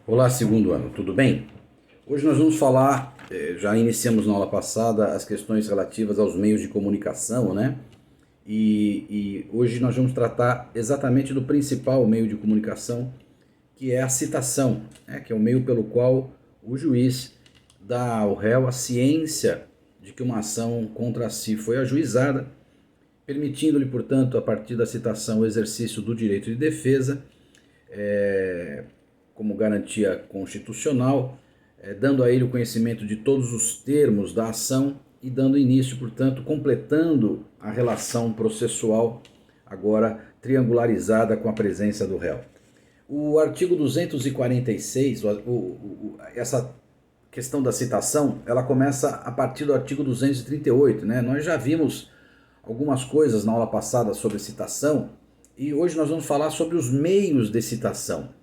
Olá, segundo ano, tudo bem? Hoje nós vamos falar, já iniciamos na aula passada as questões relativas aos meios de comunicação, né? E hoje nós vamos tratar exatamente do principal meio de comunicação, que é a citação, né? Que é o meio pelo qual o juiz dá ao réu a ciência de que uma ação contra si foi ajuizada, permitindo-lhe, portanto, a partir da citação, o exercício do direito de defesa, como garantia constitucional, dando a ele o conhecimento de todos os termos da ação e dando início, portanto, completando a relação processual, agora triangularizada com a presença do réu. O artigo 246, essa questão da citação, ela começa a partir do artigo 238, né? Nós já vimos algumas coisas na aula passada sobre citação e hoje nós vamos falar sobre os meios de citação.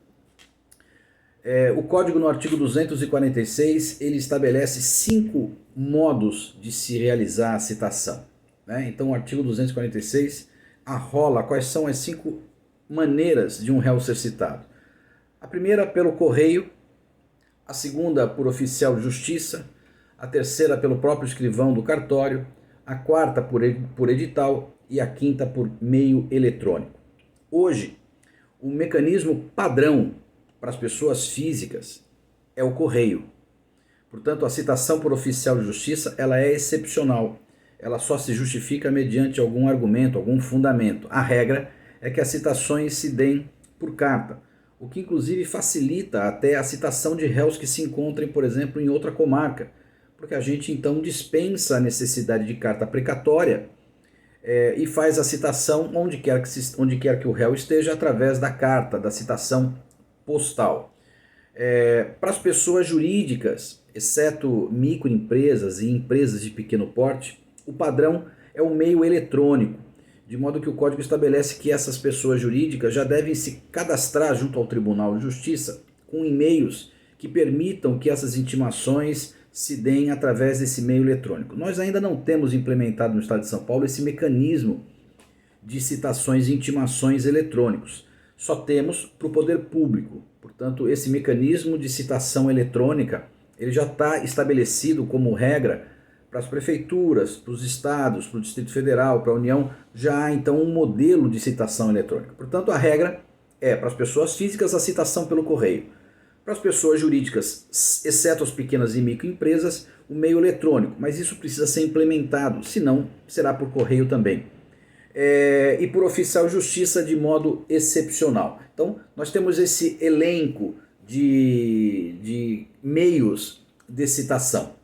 O Código, no artigo 246, ele estabelece 5 modos de se realizar a citação, né? Então o artigo 246 arrola quais são as 5 maneiras de um réu ser citado. A primeira, pelo correio; a segunda, por oficial de justiça; a terceira, pelo próprio escrivão do cartório; a quarta, por edital; e a quinta, por meio eletrônico. Hoje, o mecanismo padrão para as pessoas físicas é o correio. Portanto, a citação por oficial de justiça ela é excepcional. Ela só se justifica mediante algum argumento, algum fundamento. A regra é que as citações se deem por carta, o que inclusive facilita até a citação de réus que se encontrem, por exemplo, em outra comarca, porque a gente então dispensa a necessidade de carta precatória e faz a citação onde quer que o réu esteja através da carta, da citação postal. Para as pessoas jurídicas, exceto microempresas e empresas de pequeno porte, o padrão é o meio eletrônico, de modo que o Código estabelece que essas pessoas jurídicas já devem se cadastrar junto ao Tribunal de Justiça com e-mails que permitam que essas intimações se deem através desse meio eletrônico. Nós ainda não temos implementado no Estado de São Paulo esse mecanismo de citações e intimações eletrônicos. Só temos para o poder público. Portanto, esse mecanismo de citação eletrônica ele já está estabelecido como regra para as prefeituras, para os estados, para o Distrito Federal, para a União. Já há então um modelo de citação eletrônica. Portanto, a regra é para as pessoas físicas a citação pelo correio. Para as pessoas jurídicas, exceto as pequenas e microempresas, o meio eletrônico. Mas isso precisa ser implementado, senão será por correio também. E por oficial de justiça de modo excepcional. Então, nós temos esse elenco de meios de citação.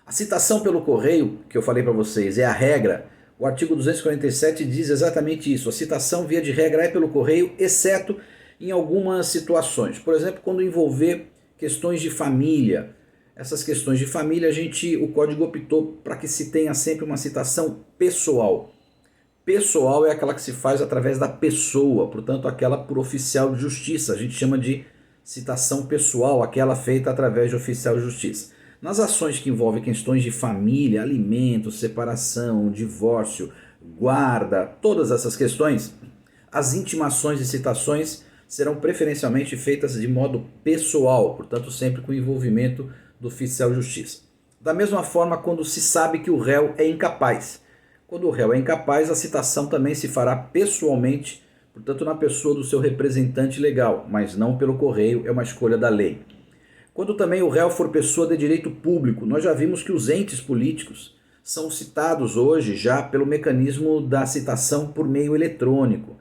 A citação pelo correio, que eu falei para vocês, é a regra. O artigo 247 diz exatamente isso. A citação, via de regra, é pelo correio, exceto em algumas situações. Por exemplo, quando envolver questões de família. Essas questões de família, o Código optou para que se tenha sempre uma citação pessoal. Pessoal é aquela que se faz através da pessoa, portanto aquela por oficial de justiça. A gente chama de citação pessoal, aquela feita através de oficial de justiça. Nas ações que envolvem questões de família, alimentos, separação, divórcio, guarda, todas essas questões, as intimações e citações serão preferencialmente feitas de modo pessoal, portanto sempre com o envolvimento do oficial de justiça. Da mesma forma, quando se sabe que o réu é incapaz. Quando o réu é incapaz, a citação também se fará pessoalmente, portanto na pessoa do seu representante legal, mas não pelo correio, é uma escolha da lei. Quando também o réu for pessoa de direito público, nós já vimos que os entes políticos são citados hoje já pelo mecanismo da citação por meio eletrônico.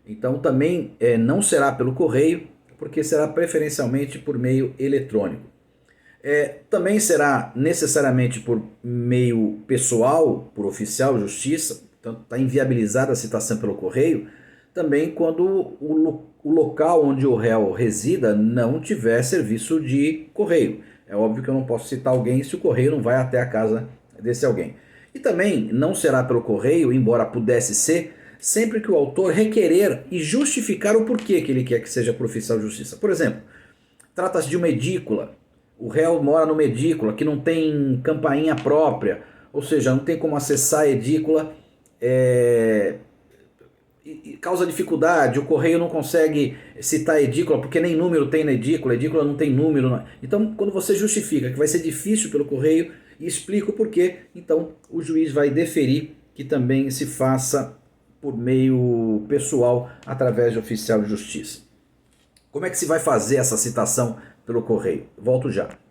Então também não será pelo correio, porque será preferencialmente por meio eletrônico. Também será necessariamente por meio pessoal, por oficial de justiça, portanto está inviabilizada a citação pelo correio, também quando o local onde o réu resida não tiver serviço de correio. É óbvio que eu não posso citar alguém se o correio não vai até a casa desse alguém. E também não será pelo correio, embora pudesse ser, sempre que o autor requerer e justificar o porquê que ele quer que seja por oficial de justiça. Por exemplo, trata-se de uma edícula. O réu mora numa edícula que não tem campainha própria, ou seja, não tem como acessar a edícula e causa dificuldade, o correio não consegue citar a edícula, porque nem número tem na edícula, a edícula não tem número. Então, quando você justifica que vai ser difícil pelo correio e explica o porquê, então o juiz vai deferir que também se faça por meio pessoal, através de oficial de justiça. Como é que se vai fazer essa citação pelo correio? Volto já.